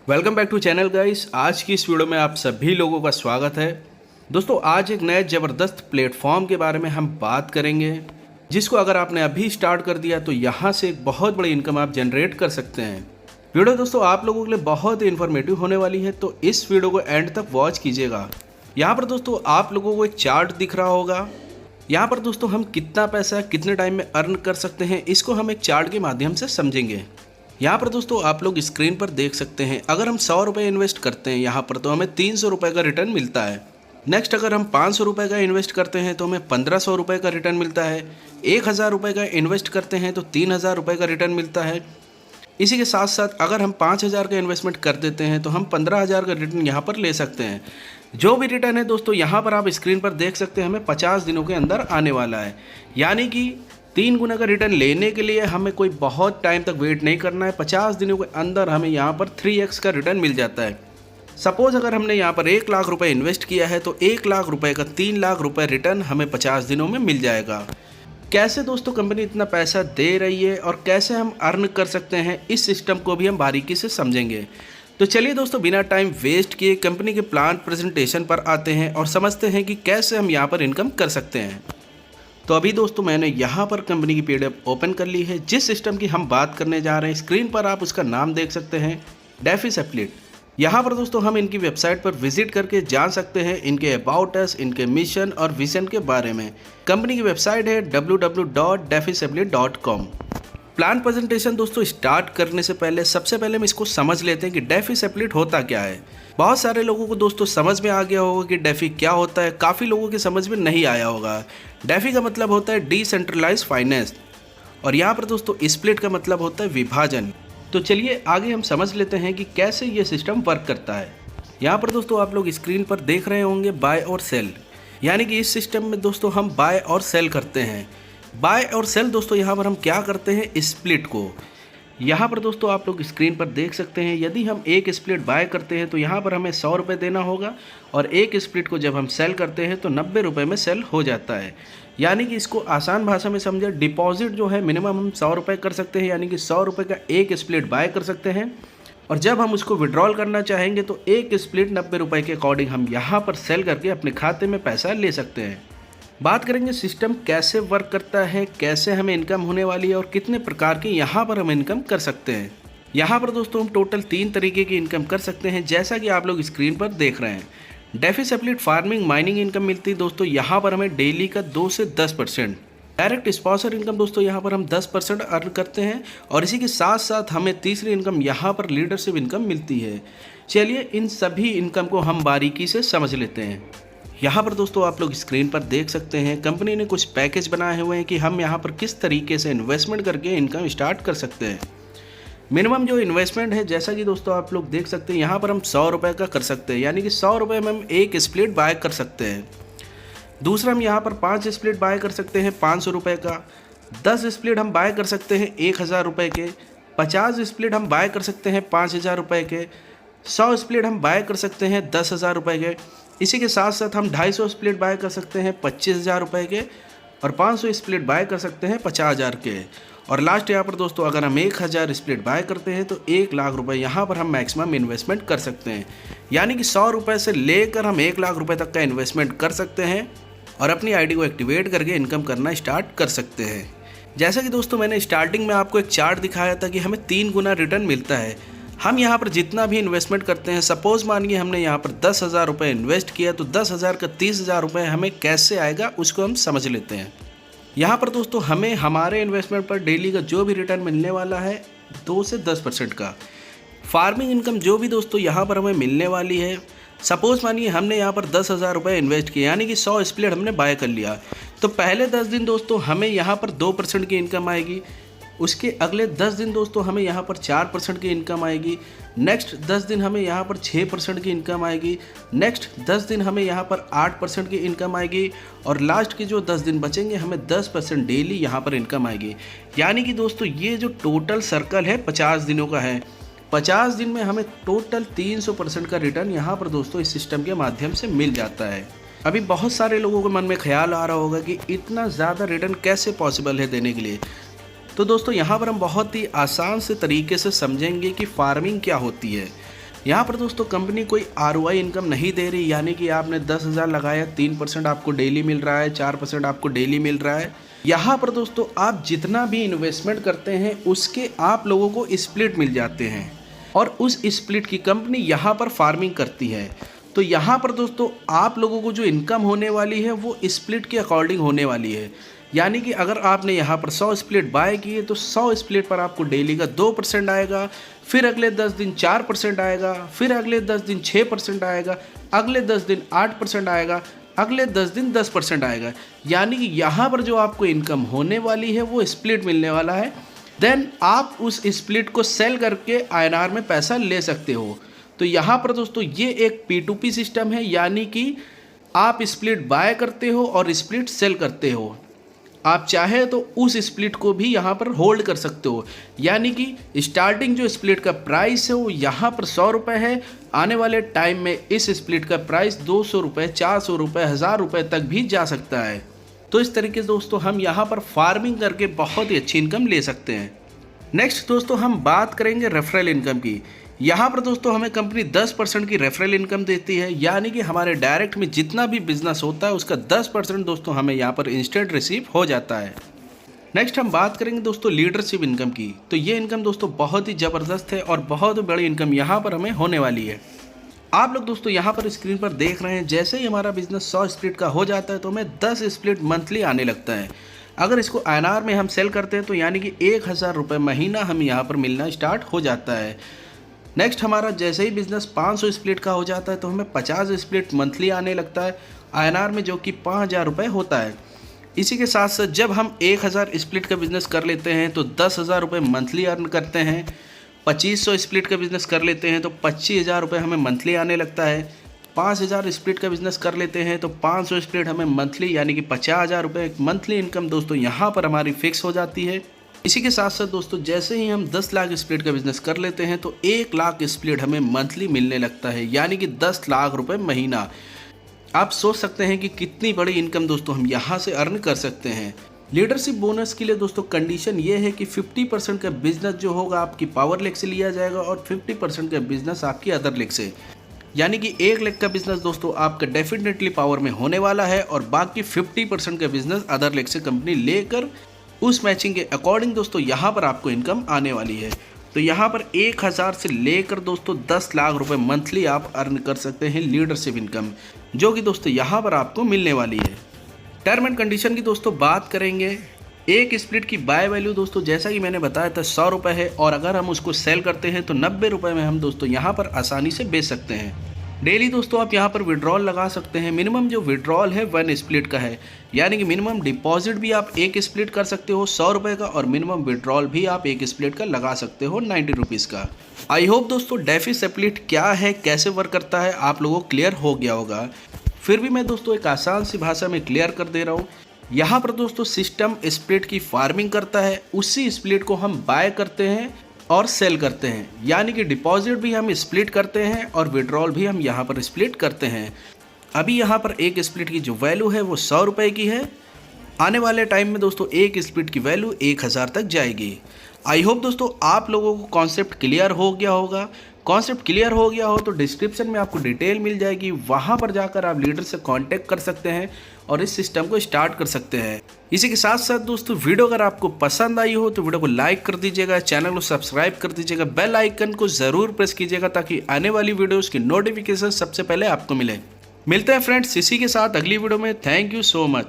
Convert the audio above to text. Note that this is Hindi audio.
Welcome back to channel guys. आज की इस वीडियो में आप सभी लोगों का स्वागत है। दोस्तों आज एक नए ज़बरदस्त प्लेटफॉर्म के बारे में हम बात करेंगे, जिसको अगर आपने अभी स्टार्ट कर दिया तो यहाँ से एक बहुत बड़ी इनकम आप जनरेट कर सकते हैं। वीडियो दोस्तों आप लोगों के लिए बहुत ही इन्फॉर्मेटिव होने वाली है, तो इस वीडियो को एंड तक वॉच कीजिएगा। यहाँ पर दोस्तों आप लोगों को एक चार्ट दिख रहा होगा। यहाँ पर दोस्तों हम कितना पैसा कितने टाइम में अर्न कर सकते हैं, इसको हम एक चार्ट के माध्यम से समझेंगे। यहाँ पर दोस्तों आप लोग स्क्रीन पर देख सकते हैं, अगर हम 100 रुपये इन्वेस्ट करते हैं यहाँ पर तो हमें 300 रुपये का रिटर्न मिलता है। नेक्स्ट अगर हम 500 रुपये का इन्वेस्ट करते हैं तो हमें 1500 रुपये का रिटर्न मिलता है। 1000 रुपये का इन्वेस्ट करते हैं तो 3000 रुपये का रिटर्न मिलता है। इसी के साथ साथ अगर हम 5000 का इन्वेस्टमेंट कर देते हैं तो हम 15000 का रिटर्न यहाँ पर ले सकते हैं। जो भी रिटर्न है दोस्तों यहाँ पर आप स्क्रीन पर देख सकते हैं, हमें 50 दिनों के अंदर आने वाला है। यानी कि 3 गुना का रिटर्न लेने के लिए हमें कोई बहुत टाइम तक वेट नहीं करना है। 50 दिनों के अंदर हमें यहाँ पर 3x का रिटर्न मिल जाता है। सपोज अगर हमने यहाँ पर 1 लाख रुपए इन्वेस्ट किया है तो 1 लाख रुपए का 3 लाख रुपए रिटर्न हमें 50 दिनों में मिल जाएगा। कैसे दोस्तों कंपनी इतना पैसा दे रही है और कैसे हम अर्न कर सकते हैं, इस सिस्टम को भी हम बारीकी से समझेंगे। तो चलिए दोस्तों बिना टाइम वेस्ट किए कंपनी के प्लान प्रेजेंटेशन पर आते हैं और समझते हैं कि कैसे हम यहाँ पर इनकम कर सकते हैं। तो अभी दोस्तों मैंने यहाँ पर कंपनी की पीडीएफ ओपन कर ली है। जिस सिस्टम की हम बात करने जा रहे हैं, स्क्रीन पर आप उसका नाम देख सकते हैं, डेफिस एफिलिएट। यहाँ पर दोस्तों हम इनकी वेबसाइट पर विजिट करके जान सकते हैं इनके अबाउट अस, इनके मिशन और विजन के बारे में। कंपनी की वेबसाइट है www.defisaffiliate.com। प्लान प्रेजेंटेशन दोस्तों स्टार्ट करने से पहले सबसे पहले हम इसको समझ लेते हैं कि डेफिस एफिलिएट होता क्या है। बहुत सारे लोगों को दोस्तों समझ में आ गया होगा कि डेफी क्या होता है, काफ़ी लोगों की समझ में नहीं आया होगा। डेफी का मतलब होता है डिसेंट्रलाइज फाइनेंस और यहाँ पर दोस्तों स्प्लिट का मतलब होता है विभाजन। तो चलिए आगे हम समझ लेते हैं कि कैसे ये सिस्टम वर्क करता है। यहाँ पर दोस्तों आप लोग स्क्रीन पर देख रहे होंगे बाय और सेल, यानी कि इस सिस्टम में दोस्तों हम बाय और सेल करते हैं। बाय और सेल दोस्तों यहाँ पर हम क्या करते हैं, स्प्लिट को। यहाँ पर दोस्तों आप लोग स्क्रीन पर देख सकते हैं, यदि हम एक स्प्लिट बाय करते हैं तो यहाँ पर हमें 100 रुपये देना होगा और एक स्प्लिट को जब हम सेल करते हैं तो 90 रुपये में सेल हो जाता है। यानी कि इसको आसान भाषा में समझे, डिपॉजिट जो है मिनिमम हम 100 रुपये कर सकते हैं, यानी कि 100 रुपये का एक स्प्लिट बाय कर सकते हैं और जब हम उसको विड्रॉल करना चाहेंगे तो एक स्प्लिट 90 रुपये के अकॉर्डिंग हम यहाँ पर सेल करके अपने खाते में पैसा ले सकते हैं। बात करेंगे सिस्टम कैसे वर्क करता है, कैसे हमें इनकम होने वाली है और कितने प्रकार की यहाँ पर हम इनकम कर सकते हैं। यहाँ पर दोस्तों हम टोटल 3 तरीके की इनकम कर सकते हैं, जैसा कि आप लोग स्क्रीन पर देख रहे हैं। डेफिस एफिलिएट फार्मिंग माइनिंग इनकम मिलती है दोस्तों यहाँ पर हमें डेली का 2 से 10%। डायरेक्ट स्पॉन्सर इनकम दोस्तों यहाँ पर हम 10% अर्न करते हैं और इसी के साथ साथ हमें तीसरी इनकम यहाँ पर लीडरशिप इनकम मिलती है। चलिए इन सभी इनकम को हम बारीकी से समझ लेते हैं। यहाँ पर दोस्तों आप लोग स्क्रीन पर देख सकते हैं, कंपनी ने कुछ पैकेज बनाए हुए हैं कि हम यहाँ पर किस तरीके से इन्वेस्टमेंट करके इनकम स्टार्ट कर सकते हैं। मिनिमम जो इन्वेस्टमेंट है, जैसा कि दोस्तों आप लोग देख सकते हैं, यहाँ पर हम 100 रुपये का कर सकते हैं, यानी कि 100 रुपये में हम एक स्प्लिट बाय कर सकते हैं। दूसरा हम यहाँ पर 5 स्प्लिट बाय कर सकते हैं 500 रुपये का। 10 स्प्लिट हम बाय कर सकते हैं 1000 रुपये के। 50 स्प्लिट हम बाय कर सकते हैं 5000 रुपये के। 100 स्प्लिट हम बाय कर सकते हैं 10,000 रुपये के। इसी के साथ साथ हम 250 स्प्लिट बाय कर सकते हैं 25,000 रुपये के और 500 स्प्लिट बाय कर सकते हैं 50,000 के। और लास्ट यहाँ पर दोस्तों अगर हम 1000 स्प्लिट बाय करते हैं तो 1 लाख रुपए यहाँ पर हम मैक्सिमम इन्वेस्टमेंट कर सकते हैं। यानी कि 100 रुपये से लेकर हम 1 लाख रुपए तक का इन्वेस्टमेंट कर सकते हैं और अपनी आईडी को एक्टिवेट करके इनकम करना स्टार्ट कर सकते हैं। जैसा कि दोस्तों मैंने स्टार्टिंग में आपको एक चार्ट दिखाया था कि हमें 3 गुना रिटर्न मिलता है। हम यहाँ पर जितना भी इन्वेस्टमेंट करते हैं, सपोज मानिए हमने यहाँ पर 10,000 रुपये इन्वेस्ट किया तो 10,000 का 30,000 रुपये हमें कैसे आएगा उसको हम समझ लेते हैं। यहाँ पर दोस्तों हमें हमारे इन्वेस्टमेंट पर डेली का जो भी रिटर्न मिलने वाला है 2 से 10% का। फार्मिंग इनकम जो भी दोस्तों यहाँ पर हमें मिलने वाली है, सपोज मानिए हमने यहाँ पर 10,000 रुपये इन्वेस्ट किए, यानी कि 100 स्प्लिट हमने बाय कर लिया, तो पहले 10 दिन दोस्तों हमें यहाँ पर 2% की इनकम आएगी। उसके अगले 10 दिन दोस्तों हमें यहाँ पर 4% की इनकम आएगी। नेक्स्ट 10 दिन हमें यहाँ पर 6% की इनकम आएगी। नेक्स्ट 10 दिन हमें यहाँ पर 8% की इनकम आएगी और लास्ट के जो 10 दिन बचेंगे हमें 10% डेली यहाँ पर इनकम आएगी। यानी कि दोस्तों ये जो टोटल सर्कल है 50 दिनों का है। 50 दिन में हमें टोटल 300% का रिटर्न यहाँ पर दोस्तों इस सिस्टम के माध्यम से मिल जाता है। अभी बहुत सारे लोगों के मन में ख्याल आ रहा होगा कि इतना ज़्यादा रिटर्न कैसे पॉसिबल है देने के लिए। तो दोस्तों यहाँ पर हम बहुत ही आसान से तरीके से समझेंगे कि फार्मिंग क्या होती है। यहाँ पर दोस्तों कंपनी कोई ROI इनकम नहीं दे रही, यानी कि आपने 10,000 लगाया 3% आपको डेली मिल रहा है, 4% आपको डेली मिल रहा है। यहाँ पर दोस्तों आप जितना भी इन्वेस्टमेंट करते हैं उसके आप लोगों को स्प्लिट मिल जाते हैं और उस स्प्लिट की कंपनी यहाँ पर फार्मिंग करती है। तो यहाँ पर दोस्तों आप लोगों को जो इनकम होने वाली है वो स्प्लिट के अकॉर्डिंग होने वाली है। यानी कि अगर आपने यहाँ पर 100 स्प्लिट बाय किए तो 100 स्प्लिट पर आपको डेली का 2% आएगा, फिर अगले 10 दिन 4% आएगा, फिर अगले 10 दिन 6% आएगा, अगले 10 दिन 8% आएगा, अगले 10 दिन 10% आएगा। यानी कि यहाँ पर जो आपको इनकम होने वाली है वो स्प्लिट मिलने वाला है। देन आप उस स्प्लिट को सेल करके INR में पैसा ले सकते हो। तो यहाँ पर दोस्तों ये एक P2P सिस्टम है, यानी कि आप स्प्लिट बाय करते हो और स्प्लिट सेल करते हो। आप चाहे तो उस स्प्लिट को भी यहाँ पर होल्ड कर सकते हो, यानी कि स्टार्टिंग जो स्प्लिट का प्राइस है वो यहाँ पर 100 रुपये है। आने वाले टाइम में इस स्प्लिट का प्राइस 200 रुपये, 400 रुपये, 1000 रुपये तक भी जा सकता है। तो इस तरीके से दोस्तों हम यहाँ पर फार्मिंग करके बहुत ही अच्छी इनकम ले सकते हैं। नेक्स्ट दोस्तों हम बात करेंगे रेफरल इनकम की। यहाँ पर दोस्तों हमें कंपनी 10% की रेफरल इनकम देती है, यानी कि हमारे डायरेक्ट में जितना भी बिजनेस होता है उसका 10% दोस्तों हमें यहाँ पर इंस्टेंट रिसीव हो जाता है। नेक्स्ट हम बात करेंगे दोस्तों लीडरशिप इनकम की। तो ये इनकम दोस्तों बहुत ही ज़बरदस्त है और बहुत बड़ी इनकम यहाँ पर हमें होने वाली है। आप लोग दोस्तों यहाँ पर स्क्रीन पर देख रहे हैं, जैसे ही हमारा बिजनेस 100 स्प्लिट का हो जाता है तो हमें 10 स्प्लिट मंथली आने लगता है। अगर इसको INR में हम सेल करते हैं तो यानी कि 1000 रुपये महीना हमें यहाँ पर मिलना स्टार्ट हो जाता है। नेक्स्ट हमारा जैसे ही बिजनेस 500 स्प्लिट का हो जाता है तो हमें 50 स्प्लिट मंथली आने लगता है INR में, जो कि 5000 रुपये होता है। इसी के साथ साथ जब हम 1000 स्प्लिट का बिज़नेस कर लेते हैं तो 10,000 रुपये मंथली अर्न करते हैं। 2500 स्प्लिट का बिज़नेस कर लेते हैं तो 25,000 रुपये हमें मंथली आने लगता है। 5000 स्प्लिट का बिज़नेस कर लेते हैं तो 500 स्प्लिट हमें मंथली यानी कि 50,000 रुपये मंथली इनकम दोस्तों यहाँ पर हमारी फिक्स हो जाती है। इसी के साथ साथ दोस्तों जैसे ही हम 10 लाख स्प्लिट का बिज़नेस कर लेते हैं तो 1 लाख स्प्लिट हमें मंथली मिलने लगता है, यानी कि 10 लाख रुपये महीना। आप सोच सकते हैं कि कितनी बड़ी इनकम दोस्तों हम यहाँ से अर्न कर सकते हैं। लीडरशिप बोनस के लिए दोस्तों कंडीशन ये है कि 50% का बिजनेस जो होगा आपकी पावर लेग से लिया जाएगा और 50% का बिजनेस आपकी अदर लेग से, यानी कि 1 लाख का बिजनेस दोस्तों आपका डेफिनेटली पावर में होने वाला है और बाकी 50% का बिजनेस अदर लेग से कंपनी लेकर उस मैचिंग के अकॉर्डिंग दोस्तों यहाँ पर आपको इनकम आने वाली है। तो यहाँ पर 1000 से लेकर दोस्तों 10 लाख रुपए मंथली आप अर्न कर सकते हैं लीडरशिप इनकम, जो कि दोस्तों यहाँ पर आपको मिलने वाली है। टर्म एंड कंडीशन की दोस्तों बात करेंगे। एक स्प्लिट की बाय वैल्यू दोस्तों जैसा कि मैंने बताया था 100 रुपये है और अगर हम उसको सेल करते हैं तो 90 रुपये में हम दोस्तों यहाँ पर आसानी से बेच सकते हैं। डेली दोस्तों आप यहाँ पर विड्रॉल लगा सकते हैं। मिनिमम जो विड्रॉल है 1 स्प्लिट का है, यानी कि मिनिमम डिपॉजिट भी आप 1 स्प्लिट कर सकते हो 100 रुपये का और मिनिमम विड्रॉल भी आप 1 स्प्लिट का लगा सकते हो 90 रुपीज़ का। आई होप दोस्तों डेफी स्प्लिट क्या है, कैसे वर्क करता है आप लोगों को क्लियर हो गया होगा। फिर भी मैं दोस्तों एक आसान सी भाषा में क्लियर कर दे रहा हूँ। यहाँ पर दोस्तों सिस्टम स्प्लिट की फार्मिंग करता है, उसी स्प्लिट को हम बाय करते हैं और सेल करते हैं, यानी कि डिपॉजिट भी हम स्प्लिट करते हैं और विड्रॉल भी हम यहाँ पर स्प्लिट करते हैं। अभी यहाँ पर एक स्प्लिट की जो वैल्यू है वो 100 रुपये की है। आने वाले टाइम में दोस्तों एक स्प्लिट की वैल्यू 1000 तक जाएगी। आई होप दोस्तों आप लोगों को कॉन्सेप्ट क्लियर हो गया होगा। कॉन्सेप्ट क्लियर हो गया हो तो डिस्क्रिप्शन में आपको डिटेल मिल जाएगी, वहाँ पर जाकर आप लीडर से कांटेक्ट कर सकते हैं और इस सिस्टम को स्टार्ट कर सकते हैं। इसी के साथ साथ दोस्तों वीडियो अगर आपको पसंद आई हो तो वीडियो को लाइक कर दीजिएगा, चैनल को सब्सक्राइब कर दीजिएगा, बेल आइकन को ज़रूर प्रेस कीजिएगा ताकि आने वाली वीडियोज़ की नोटिफिकेशन सबसे पहले आपको मिले। मिलते हैं फ्रेंड्स इसी के साथ अगली वीडियो में। Thank you so much.